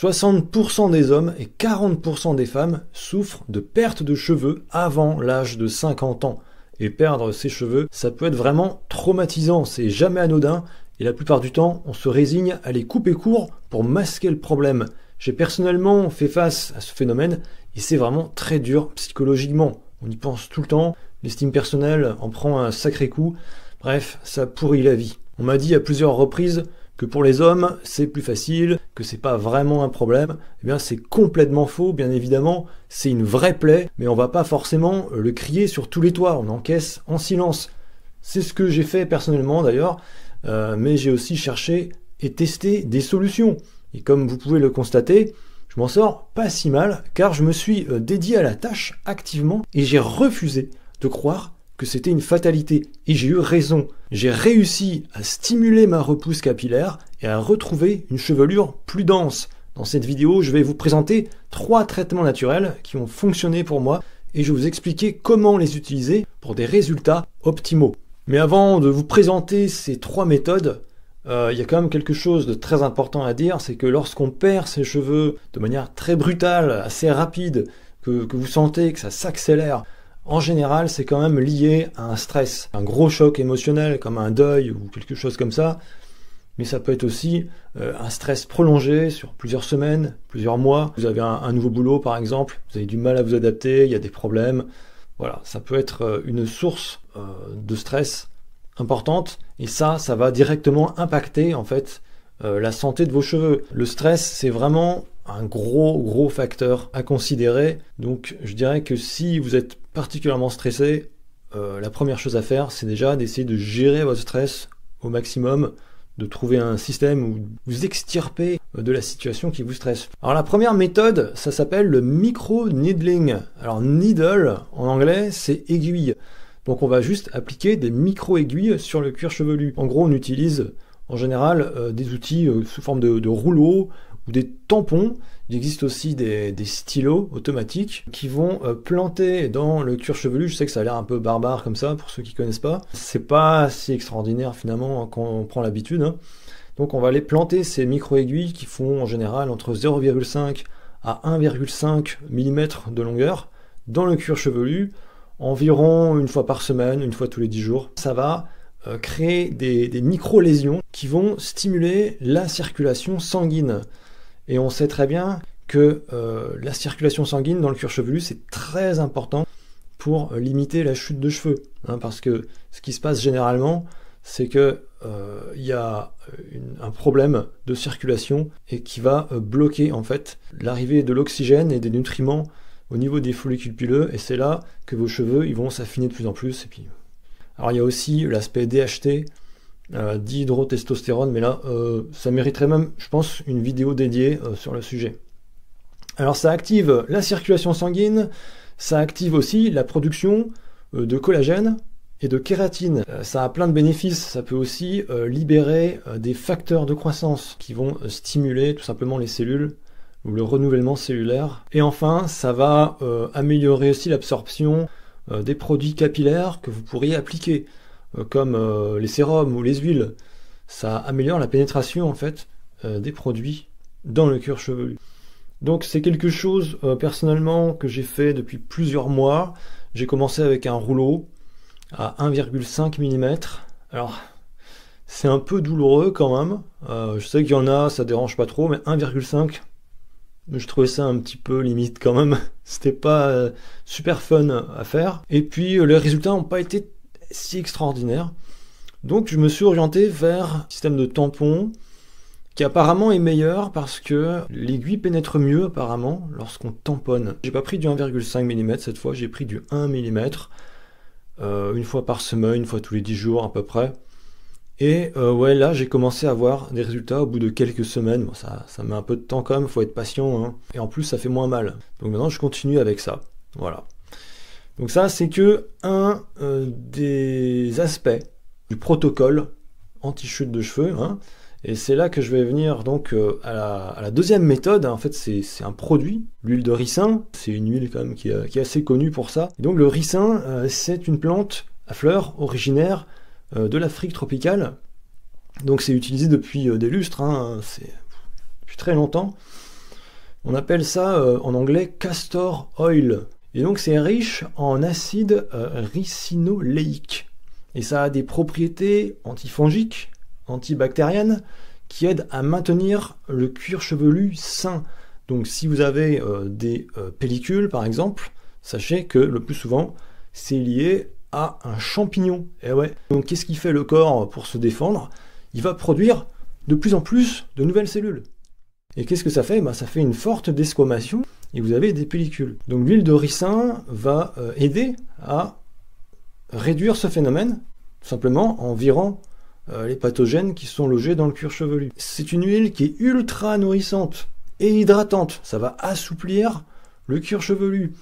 60% des hommes et 40% des femmes souffrent de perte de cheveux avant l'âge de 50 ans. Et perdre ses cheveux, ça peut être vraiment traumatisant, c'est jamais anodin, et la plupart du temps, on se résigne à les couper court pour masquer le problème. J'ai personnellement fait face à ce phénomène, et c'est vraiment très dur psychologiquement. On y pense tout le temps, l'estime personnelle en prend un sacré coup, bref, ça pourrit la vie. On m'a dit à plusieurs reprises que pour les hommes, c'est plus facile, que c'est pas vraiment un problème. Eh bien, c'est complètement faux, bien évidemment. C'est une vraie plaie, mais on va pas forcément le crier sur tous les toits. On encaisse en silence. C'est ce que j'ai fait personnellement d'ailleurs, mais j'ai aussi cherché et testé des solutions. Et comme vous pouvez le constater, je m'en sors pas si mal, car je me suis dédié à la tâche activement et j'ai refusé de croire que c'était une fatalité. Et j'ai eu raison. J'ai réussi à stimuler ma repousse capillaire et à retrouver une chevelure plus dense. Dans cette vidéo, je vais vous présenter 3 traitements naturels qui ont fonctionné pour moi et je vais vous expliquer comment les utiliser pour des résultats optimaux. Mais avant de vous présenter ces 3 méthodes, il y a quand même quelque chose de très important à dire, c'est que lorsqu'on perd ses cheveux de manière très brutale, assez rapide, que vous sentez que ça s'accélère, en général, c'est quand même lié à un stress, un gros choc émotionnel comme un deuil ou quelque chose comme ça. Mais ça peut être aussi un stress prolongé sur plusieurs semaines, plusieurs mois. Vous avez un nouveau boulot par exemple, vous avez du mal à vous adapter, il y a des problèmes. Voilà, ça peut être une source de stress importante et ça va directement impacter en fait la santé de vos cheveux. Le stress, c'est vraiment un gros facteur à considérer. Donc je dirais que si vous êtes particulièrement stressé, la première chose à faire, c'est déjà d'essayer de gérer votre stress au maximum, de trouver un système où vous extirpez de la situation qui vous stresse. Alors la première méthode, ça s'appelle le micro-needling. Alors needle, en anglais, c'est aiguille. Donc on va juste appliquer des micro-aiguilles sur le cuir chevelu. En gros, on utilise en général des outils sous forme de rouleaux ou des tampons. Il existe aussi des stylos automatiques qui vont planter dans le cuir chevelu. Je sais que ça a l'air un peu barbare comme ça pour ceux qui connaissent pas. C'est pas si extraordinaire finalement quand on prend l'habitude. Donc on va aller planter ces micro-aiguilles qui font en général entre 0,5 à 1,5 mm de longueur dans le cuir chevelu, environ une fois par semaine, une fois tous les 10 jours. Ça va créer des micro-lésions qui vont stimuler la circulation sanguine. Et on sait très bien que la circulation sanguine dans le cuir chevelu, c'est très important pour limiter la chute de cheveux. Parce que ce qui se passe généralement, c'est que il y a un problème de circulation et qui va bloquer en fait l'arrivée de l'oxygène et des nutriments au niveau des follicules pileux. Et c'est là que vos cheveux ils vont s'affiner de plus en plus. Et puis, alors il y a aussi l'aspect DHT, dihydrotestostérone, mais là ça mériterait même, je pense, une vidéo dédiée sur le sujet. Alors ça active la circulation sanguine, ça active aussi la production de collagène et de kératine. Ça a plein de bénéfices, ça peut aussi libérer des facteurs de croissance qui vont stimuler tout simplement les cellules ou le renouvellement cellulaire. Et enfin, ça va améliorer aussi l'absorption des produits capillaires que vous pourriez appliquer, comme les sérums ou les huiles. Ça améliore la pénétration en fait des produits dans le cuir chevelu. Donc c'est quelque chose personnellement que j'ai fait depuis plusieurs mois. J'ai commencé avec un rouleau à 1,5 mm. Alors c'est un peu douloureux quand même. Je sais qu'il y en a, ça dérange pas trop, mais 1,5, je trouvais ça un petit peu limite quand même. C'était pas super fun à faire. Et puis les résultats n'ont pas été si extraordinaire. Donc je me suis orienté vers un système de tampon qui apparemment est meilleur parce que l'aiguille pénètre mieux apparemment lorsqu'on tamponne. J'ai pas pris du 1,5 mm cette fois, j'ai pris du 1 mm une fois par semaine, une fois tous les 10 jours à peu près. Et ouais, là j'ai commencé à avoir des résultats au bout de quelques semaines. Bon, ça met un peu de temps quand même, faut être patient, et en plus ça fait moins mal. Donc maintenant je continue avec ça. Voilà. Donc ça, c'est que un des aspects du protocole anti-chute de cheveux. Et c'est là que je vais venir donc à la deuxième méthode. En fait, c'est un produit, l'huile de ricin. C'est une huile quand même qui est assez connue pour ça. Et donc le ricin, c'est une plante à fleurs originaire de l'Afrique tropicale. Donc c'est utilisé depuis des lustres, c'est depuis très longtemps. On appelle ça en anglais castor oil. Et donc c'est riche en acide ricinoléique. Et ça a des propriétés antifongiques, antibactériennes, qui aident à maintenir le cuir chevelu sain. Donc si vous avez des pellicules par exemple, sachez que le plus souvent c'est lié à un champignon. Et ouais. Donc qu'est-ce qui fait le corps pour se défendre? Il va produire de plus en plus de nouvelles cellules. Et qu'est-ce que ça fait? Ça fait une forte desquamation et vous avez des pellicules. Donc l'huile de ricin va aider à réduire ce phénomène, tout simplement en virant les pathogènes qui sont logés dans le cuir chevelu. C'est une huile qui est ultra nourrissante et hydratante. Ça va assouplir le cuir chevelu.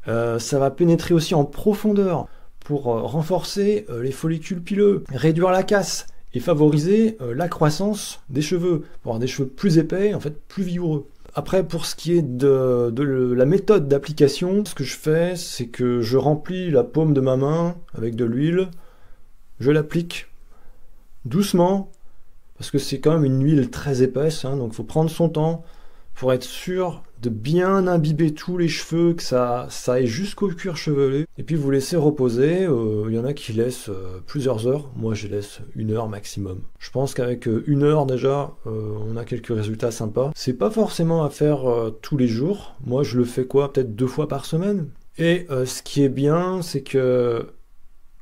Ça va pénétrer aussi en profondeur pour renforcer les follicules pileux, réduire la casse et favoriser la croissance des cheveux, pour avoir des cheveux plus épais, en fait plus vigoureux. Après, pour ce qui est de la méthode d'application, ce que je fais, c'est que je remplis la paume de ma main avec de l'huile, je l'applique doucement, parce que c'est quand même une huile très épaisse, donc il faut prendre son temps pour être sûr de bien imbiber tous les cheveux, que ça aille jusqu'au cuir chevelu. Et puis vous laissez reposer, il y en a qui laissent plusieurs heures, moi je laisse 1 heure maximum. Je pense qu'avec 1 heure déjà, on a quelques résultats sympas. C'est pas forcément à faire tous les jours, moi je le fais peut-être 2 fois par semaine. Et ce qui est bien, c'est que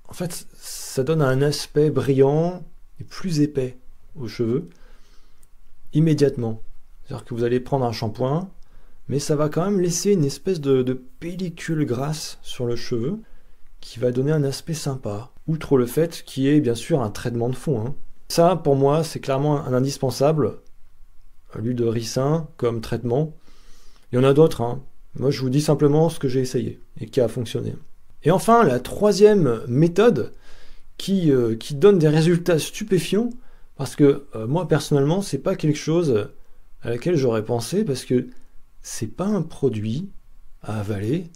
en fait ça donne un aspect brillant et plus épais aux cheveux, immédiatement. C'est-à-dire que vous allez prendre un shampoing, mais ça va quand même laisser une espèce de pellicule grasse sur le cheveu qui va donner un aspect sympa, outre le fait qu'il y ait bien sûr un traitement de fond. Ça, pour moi, c'est clairement un indispensable, l'huile de ricin comme traitement. Il y en a d'autres, Moi, je vous dis simplement ce que j'ai essayé et qui a fonctionné. Et enfin, la troisième méthode qui donne des résultats stupéfiants, parce que moi, personnellement, c'est pas quelque chose à laquelle j'aurais pensé, parce que c'est pas un produit à avaler,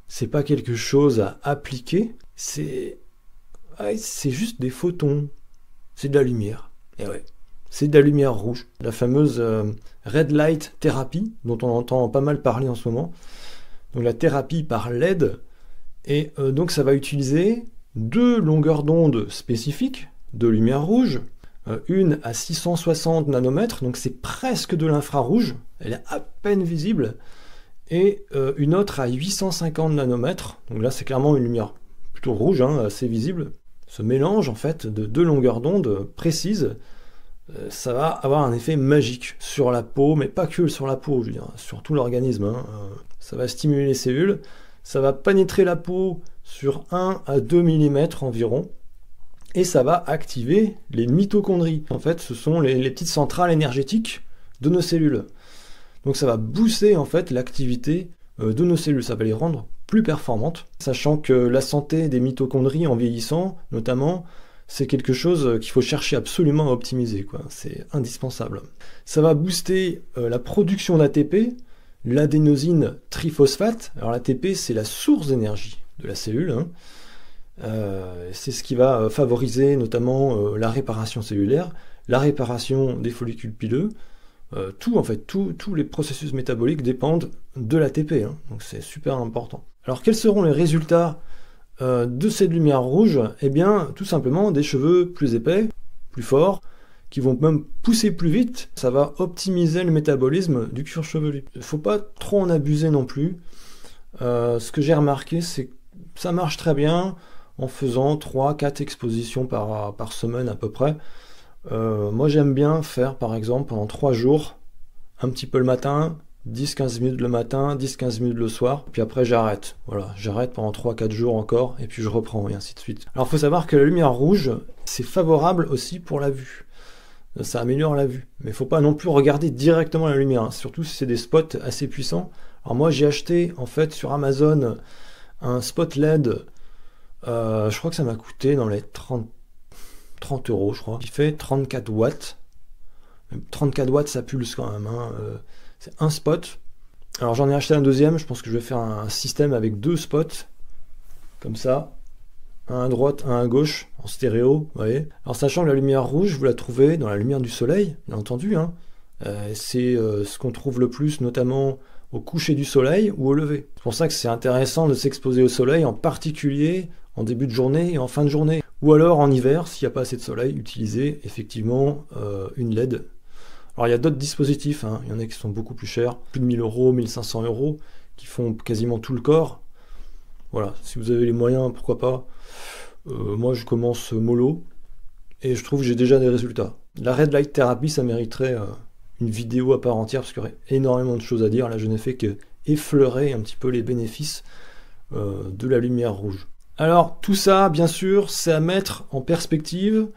c'est pas quelque chose à appliquer, c'est juste des photons, c'est de la lumière, et ouais, c'est de la lumière rouge, la fameuse Red Light Therapy, dont on entend pas mal parler en ce moment, donc la thérapie par LED, et donc ça va utiliser 2 longueurs d'onde spécifiques de lumière rouge, une à 660 nanomètres, donc c'est presque de l'infrarouge, elle est à peine visible, et une autre à 850 nanomètres, donc là c'est clairement une lumière plutôt rouge, assez visible. Ce mélange en fait de 2 longueurs d'onde précises, ça va avoir un effet magique sur la peau, mais pas que sur la peau, je veux dire, sur tout l'organisme. Ça va stimuler les cellules, ça va pénétrer la peau sur 1 à 2 mm environ, et ça va activer les mitochondries. En fait, ce sont les petites centrales énergétiques de nos cellules. Donc ça va booster en fait l'activité de nos cellules, ça va les rendre plus performantes, sachant que la santé des mitochondries en vieillissant, notamment, c'est quelque chose qu'il faut chercher absolument à optimiser, c'est indispensable. Ça va booster la production d'ATP, l'adénosine triphosphate. Alors l'ATP, c'est la source d'énergie de la cellule, c'est ce qui va favoriser notamment la réparation cellulaire, la réparation des follicules pileux, tous les processus métaboliques dépendent de l'ATP, donc c'est super important. Alors quels seront les résultats de cette lumière rouge? Eh bien, tout simplement des cheveux plus épais, plus forts, qui vont même pousser plus vite. Ça va optimiser le métabolisme du cuir chevelu. Il ne faut pas trop en abuser non plus. Ce que j'ai remarqué, c'est que ça marche très bien en faisant 3-4 expositions par semaine à peu près. Moi j'aime bien faire par exemple pendant 3 jours, un petit peu le matin, 10-15 minutes le matin, 10-15 minutes le soir, puis après j'arrête. Voilà, j'arrête pendant 3-4 jours encore, et puis je reprends, et ainsi de suite. Alors il faut savoir que la lumière rouge, c'est favorable aussi pour la vue. Ça améliore la vue. Mais il ne faut pas non plus regarder directement la lumière, surtout si c'est des spots assez puissants. Alors moi j'ai acheté en fait sur Amazon un spot LED, je crois que ça m'a coûté dans les 30 euros, je crois. Il fait 34 watts. 34 watts, ça pulse quand même. C'est un spot. Alors j'en ai acheté un deuxième. Je pense que je vais faire un système avec 2 spots. Comme ça. Un à droite, un à gauche, en stéréo. Vous voyez. Alors sachant que la lumière rouge, vous la trouvez dans la lumière du soleil, bien entendu. C'est ce qu'on trouve le plus, notamment au coucher du soleil ou au lever. C'est pour ça que c'est intéressant de s'exposer au soleil, en particulier en début de journée et en fin de journée. Ou alors en hiver, s'il n'y a pas assez de soleil, utilisez effectivement une LED. Alors il y a d'autres dispositifs, hein. Il y en a qui sont beaucoup plus chers, plus de 1000 euros, 1500 euros, qui font quasiment tout le corps. Voilà, si vous avez les moyens, pourquoi pas. Moi je commence mollo, et je trouve que j'ai déjà des résultats. La Red Light Therapy, ça mériterait une vidéo à part entière, parce qu'il y aurait énormément de choses à dire. Là je n'ai fait que effleurer un petit peu les bénéfices de la lumière rouge. Alors tout ça, bien sûr, c'est à mettre en perspective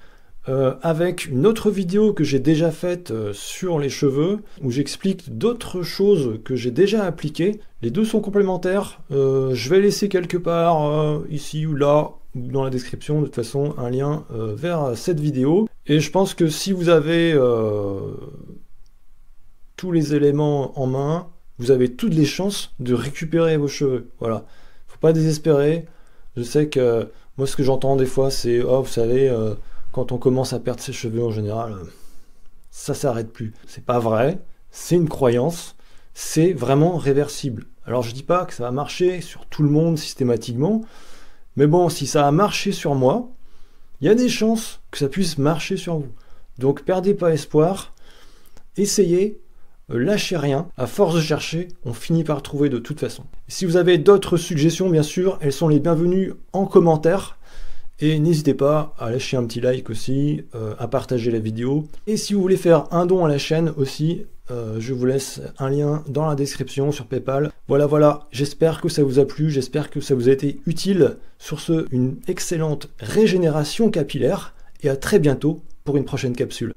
avec une autre vidéo que j'ai déjà faite sur les cheveux, où j'explique d'autres choses que j'ai déjà appliquées. Les deux sont complémentaires. Je vais laisser quelque part, ici ou là, ou dans la description, de toute façon, un lien vers cette vidéo. Et je pense que si vous avez tous les éléments en main, vous avez toutes les chances de récupérer vos cheveux. Voilà, faut pas désespérer. Je sais que moi, ce que j'entends des fois, c'est « Oh, vous savez, quand on commence à perdre ses cheveux, en général, ça s'arrête plus. » C'est pas vrai, c'est une croyance, c'est vraiment réversible. Alors, je dis pas que ça va marcher sur tout le monde systématiquement, mais bon, si ça a marché sur moi, il y a des chances que ça puisse marcher sur vous. Donc, perdez pas espoir, essayez. Lâchez rien, à force de chercher, on finit par trouver de toute façon. Si vous avez d'autres suggestions, bien sûr, elles sont les bienvenues en commentaire. Et n'hésitez pas à lâcher un petit like aussi, à partager la vidéo. Et si vous voulez faire un don à la chaîne aussi, je vous laisse un lien dans la description sur PayPal. Voilà, j'espère que ça vous a plu, j'espère que ça vous a été utile. Sur ce, une excellente régénération capillaire, et à très bientôt pour une prochaine capsule.